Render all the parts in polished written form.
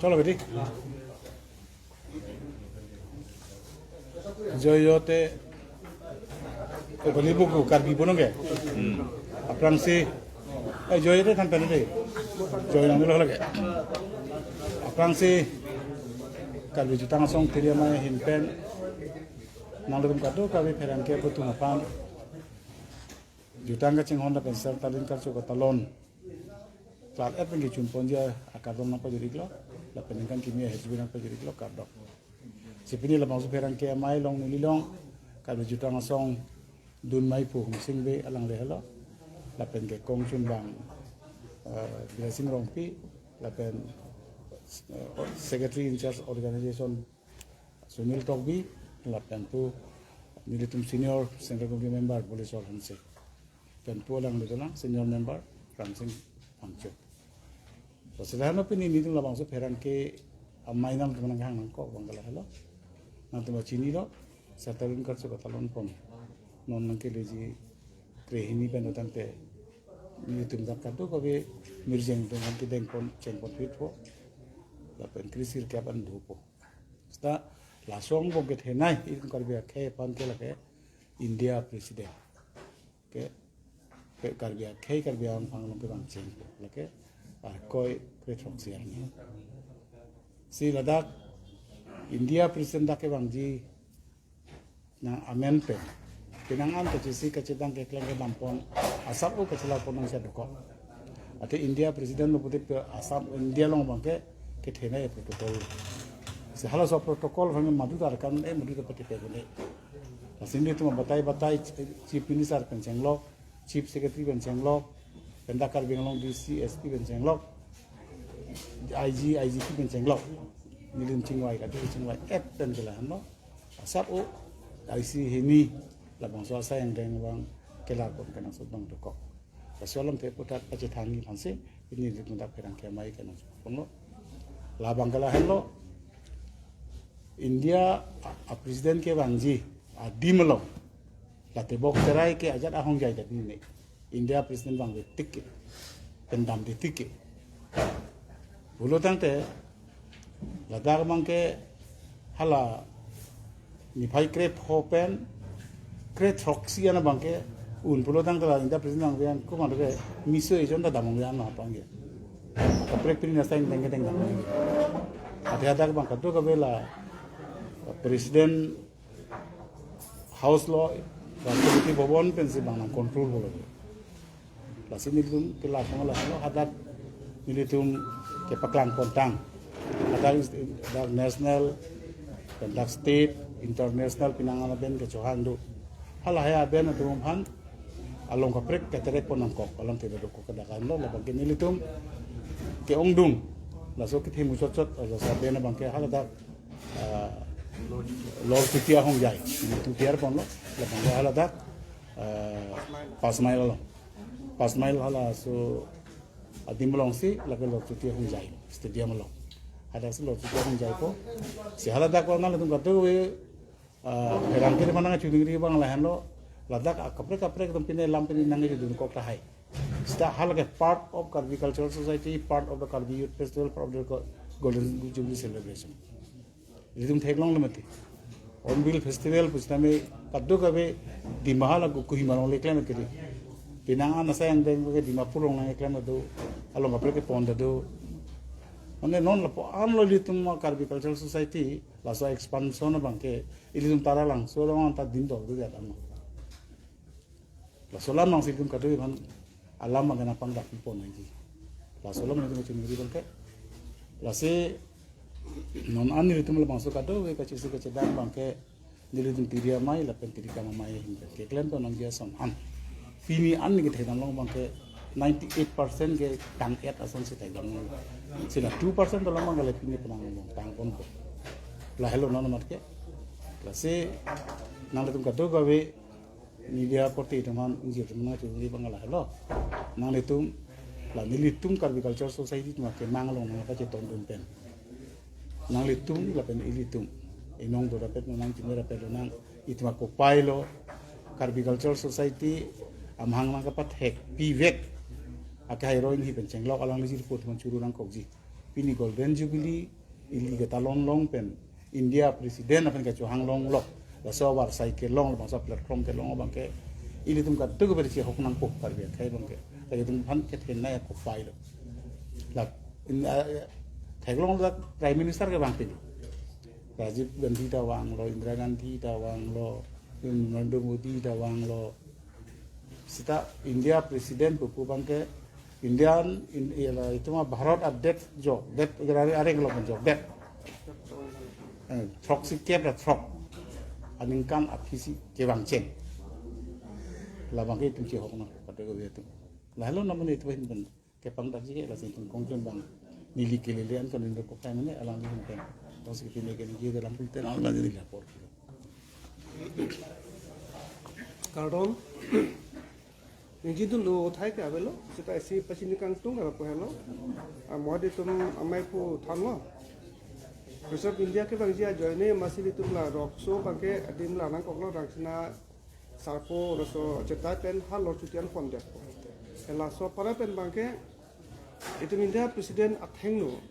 चलो बेटी joyote bali buku karbi bono ge aprang si joyote kan pene deh joy nang lo lagi aprang si karbi jutang song tiria mai himpen nang dum kado karbi peran ke putu mapan jutang ka cing honda pensar talin kar chuka talon klar et pengi chumpon dia akadom na pa jiriklo la peningkan kimia hezbi na pa jiriklo kardok sipini la bangsu peran ke mai long ni long karbi jutang song dun mai pu hum sing be alang le helo la pen ke kong chun bang blessing rong pi la pen secretary in charge organization Sunil Tokbi la pen pu militum senior central committee member police or hanse pen pu lang le lang senior member Ramsing Pangcho so sederhana pini ni la bangsu peran ke amai nam teman hang nang ko bangala helo nang tuma chini lo satalun kar chuka talon pom non nang ke leji krehini pen utante ni tum dak kadu ko be mirjeng to nang ke deng pon cheng pon fit po la pen krisir ke ban du po sta la song bo get henai in kar be ke pan ke la ke India president ke kar be ang phang long ke bang cheng la ke koi pre thong siang ni si Ladakh India president dak ke bang ji na amen pe pinangan ke si ke cedang ke kleng ke bampon asap u ke cela ponang sa doko ate India president no puti pe asap India long bang ke thena e protocol se hala so protocol phang madu dar kan e madu ke pati pe bone asin ni tuma batai chief minister pen chenglok chief secretary pen chenglok pendakar binglong DC SP pen chenglok IGP pen chenglok nilim chingwai ka chingwai et pen kala no asap u IC hini la bangso asa yang deng bang kelar kon kana so bang doko kasolam te putat pace thangi hanse ini ditunda perang ke mai kana kono la bangala hello India a president ke bangji a dimlo la te bok terai ke ajat ahong jai da ni India president bang tik pendam di tik bulo tangte la dar bang ke hala ni phai krep hopen kret troxi ana bangke un pulo tang tala inda president ang ko ma de miso e jonda damong ya na pange ka prek pin na sain teng teng damong ate ada bang ka to ka bela president house law Rashtrapati भवन पेंसि बांग कंट्रोल बोलो लासि मिलुम के लाखों लाखों हादात मिलितुम के पकलान पोंटांग हादात नेशनल हादात state international pinangan ben ke Johandu halahaya ben atum han along kaprek ke tere ponang kok alam te do ko kadakan lo la bang nilitum ke ongdung la so ke thimu chot la sa ben bang ke halada lor titia hong jai tu tiar pon lo la bang halada pas mail hala so adim long si la ke lor titia hong jai stadium lo ada se lor titia hong jai ko si halada ko na la tum katu Herang kiri mana ngacuding ri bang lahan lo Ladakh kaprek tempine lampin nangi judun kok tahai. Sta hal ke part of Karbi Cultural Society, part of the Karbi Youth Festival, part of the Golden Jubilee celebration. Ridum theklong lemati. Hornbill Festival pusname kaddo kabe di mahala kuhi manong leklan kiri. Pinangan nasa yang deng ke di mapulong nang eklan do along kaprek ke pon do. Ane non lapo an lo litum Karbi Cultural Society laso expansion bangke ilitum tara lang so lang ta din do ya tama laso lam nang situm kadu ban alam magana pangdak pon ngi laso lam ngi chumi bangke lase non an litum la bangso kadu we ka chisi ka chedang bangke nilitum tiria mai la pen tirika mai ke klen to nang dia son an fini an ngi thedam long bangke 98% ke tang et ason se taidam sila 2% to lam ngale fini penang tang pon ko la hello non matke la se nang tum kadu gawe media porti teman injil teman tu ni bangala hello nang tum la nilitum Karbi Cultural Society tu ke mangalong nang pa cheton dum pen nang litum la pen ilitum inong do dapat nang tinera pe nang itma ko pailo Karbi Cultural Society amhang nang kapat hek pivek akai heroin hi pen chenglok alang liji report man churu nang kokji pini golden jubilee ili ke talong long pen India presiden apen ke chuhang long lo la so war cycle long bangsa platform ke long bangke ili tum ka tu ke berisi hok nang pok par be khai bangke la tum phan ke then na ko pai lo la thailong la prime minister ke bang pini Rajiv Gandhi ta wang lo Indira Gandhi ta wang lo Narendra Modi ta wang lo sita India presiden pupu bangke Indian itu mah Bharat update jo that are lo jo that proxy cap that frog aningkan apisi ke bang chen la bang itu ci hokna pada ko itu lalu namun itu hin ke pang daji la sin kongjon bang nili kelelean kan indo ko kan ne alang ni kan tos ke ne ke ni dalam pulten al bang ni lapor karon Niji tu lo thai ke abelo, kita isi pasini kangtung apa pun hello, mode tu amai pu thango. Besar India ke bangsia join ni masih itu lah rockso bangke adim lah nang koklo rangsina sarpo roso cetai pen hal lor cutian konde. Ela so para pen bangke itu India presiden atheng no,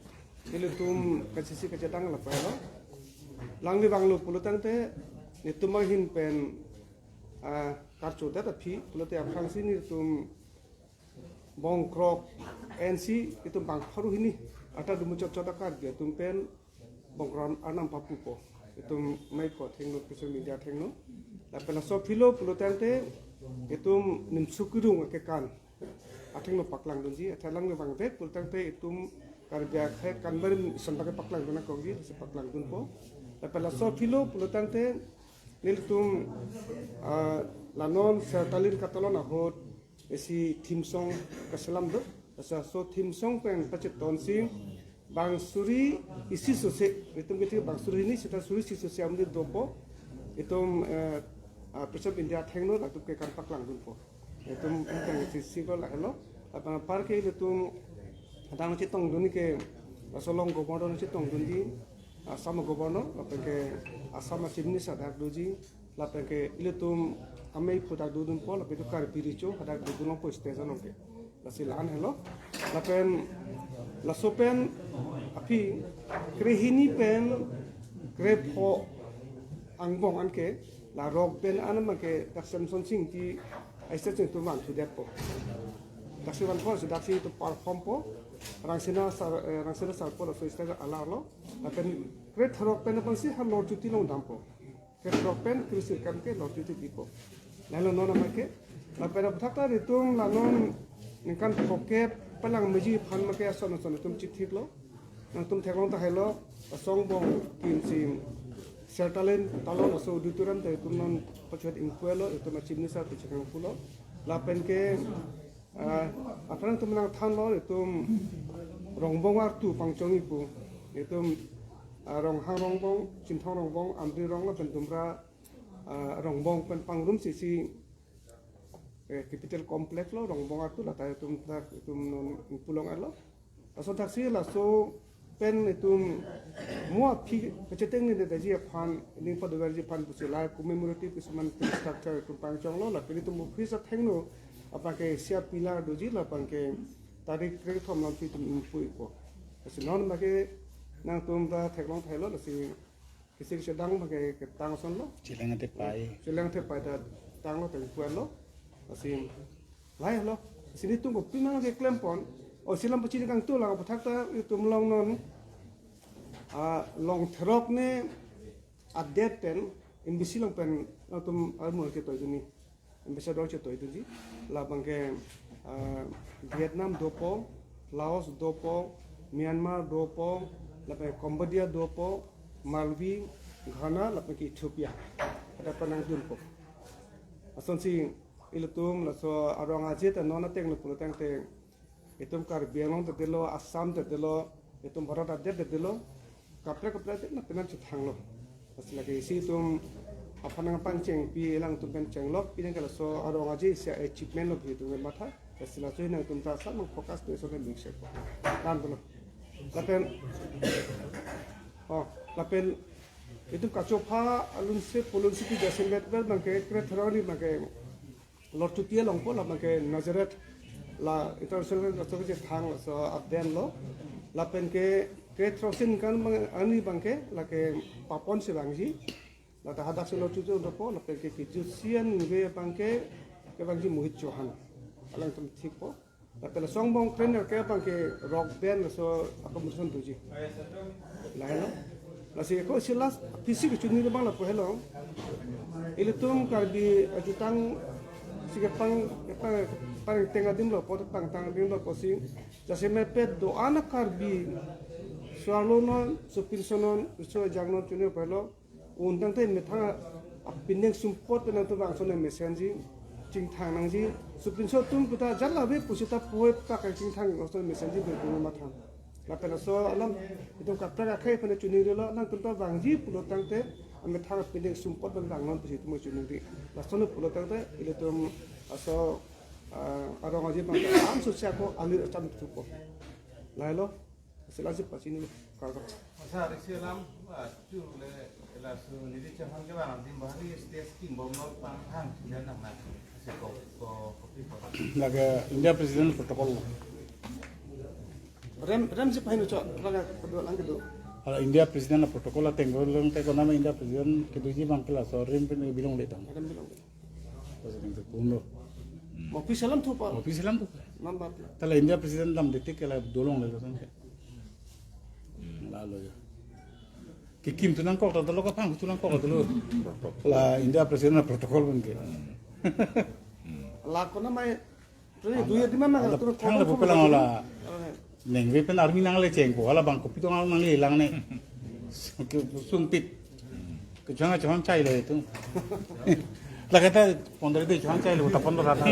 ini tum kasisi kecetang lah hello. Lang ni banglo pulutang te itu mahin pen kartu data pi pelote apang sini itu bongkrok NC itu bang paru ini ada dulu cocok kar dia tumpen bongkron anam papupo itu mai ko thengno social media thengno la pela so philo pelote ante itu nim sukirung ke kan athengno paklang dunji athalang me bang te pelote ante itu karja khe kanbar sanbake paklang duna kongi se paklang dun po la pela so philo pelote ante niltum lanon sertalin katalon ahot esi theme song kasalam do asa so theme song pen pachet tonsing bang suri isi sose itum kiti bang suri ini sita suri si sose amde dopo itum presiden India thengno la tuke kan paklang dun po itum kan si sigol la hello apa parke itum hadang chitong duni ke asolong gobernador chitong dunji asam gobernador apa ke asam chief minister dak doji la ke ilutum amei puta dudun pol pe kar piricho ada dudun po station ke la silan hello la pen la sopen api krehini pen krepo angbong anke la rok pen anam ke daksam son sing ti aisa tu man tu depo daksam ko daksi tu perform po rangsina sar po la so station ala lo la pen kret rok pen pon si ha lor tu ti long dampo kret rok pen krisir kan ke lor tu ti tipo lalu nona make la pera thakta ritum lanon nikan poke palang meji phan make ason tum chithik lo nang tum theklong ta hello song bong kin sim sertalen talon so duturan te tum non pachet inquelo tum chimnisa te chikang pulo la pen ke apran tum nang than lo tum rongbong war tu pangchong ipu tum rong hang rongbong chimthong rongbong amri rong la pen tumra rongbong pen pangrum sisi capital complex lo rongbong atu la tay tum non pulong alo aso taksi la so pen itum mua phi keceteng ni de ji phan ni pod verji phan pusila commemorative কিছুমান structure tum pangchong lo la peni tum phi sa thengno apake sia pilar doji la pangke tarik tre thom lam tum impui ko aso non make nang tum da theklong thailo la si kisi sedang pakai ketang son lo cilang te pai da tang lo te kuan lo asim lai lo sini tunggu pina ke klempon o silam pacini kang tu lang pathakta itu long non long throk ne update ten imbisi long pen tum armor ke to juni ambassador che to ji la bangke Vietnam dopo Laos dopo Myanmar dopo la Cambodia dopo Malvi, Ghana, lapang ke Ethiopia, ada penang dun po. Ason si ilutum la so arong aje ta nona teng lu pulutang te itum Karbiang te delo Assam te delo itum Bharat te delo kapre te na penan chithang lo. As lagi si tum apanang panceng pi elang tum panceng lo pi nang so arong aje sia achievement lo bi tum matha asila so na tum ta sa mang focus te so le mix ko. Tan lo. Lapen lapel itu kacopa alun se polon city jasen betbel mangke kretroni mangke lor tutia longpo la mangke nazaret la international so je thang so abden lo lapen ke trosin kan ani bangke la ke papon se bangji la ta hadak selo cucu dopo lapen ke kijusian nge bangke ke bangji Mohit Chauhan alang tem thik po lapen songbong trainer ke bangke rock band so accommodation tuji la hello la si ko silas fisik chuni bang la po hello ilitum karbi ajutang sige pang tengah dim lo pot pang tang dim lo posi jase me pet do anak karbi swalonon supinsonon so jangnon chune pelo undang te me thang apineng sumpot na to bang sone mesenji ching thang nang ji supinso tum puta jalla be pusita poe pa ka ching thang no sone mesenji be ko ma thang la pela so alam itu kapra kai pene chuni lo nang tum ta bang ji pulo tang te ame thang pineng sumpot bang non pusi tumo chuni ri la sone pulo tang te ile tum aso arong aja bang am sosial ko alir cam tupo lailo selasi pasini kalau masa risilam tu le su ni di chahan ke bang tim bahari stes kim bom no pang hang dan nak se ko kopi ko Laga India President Protocol. rem si pahin ucap laga kedua lang kedua Kalau India President Protocol la tengo lang teko nama India President keduji bangkela so rim pen bilong letang. rem bilang President itu kuno. mau pisalam tu pak Office lam tu. nambah Tala India President lam detik kala dolong le kan. Lalu ya. Kikim tu nang kok tu lo ka pang tu nang kok tu lo. La India President Protocol pun ke. lah kau nama jadi dua di mana Ala tu thang la bupelang ala. Neng we pen army nang le cheng ko ala bang kopi to nang le lang ne. Sumpit. Ke jangan cai le itu. Lah kata pondok itu jangan cai le tapon to rata.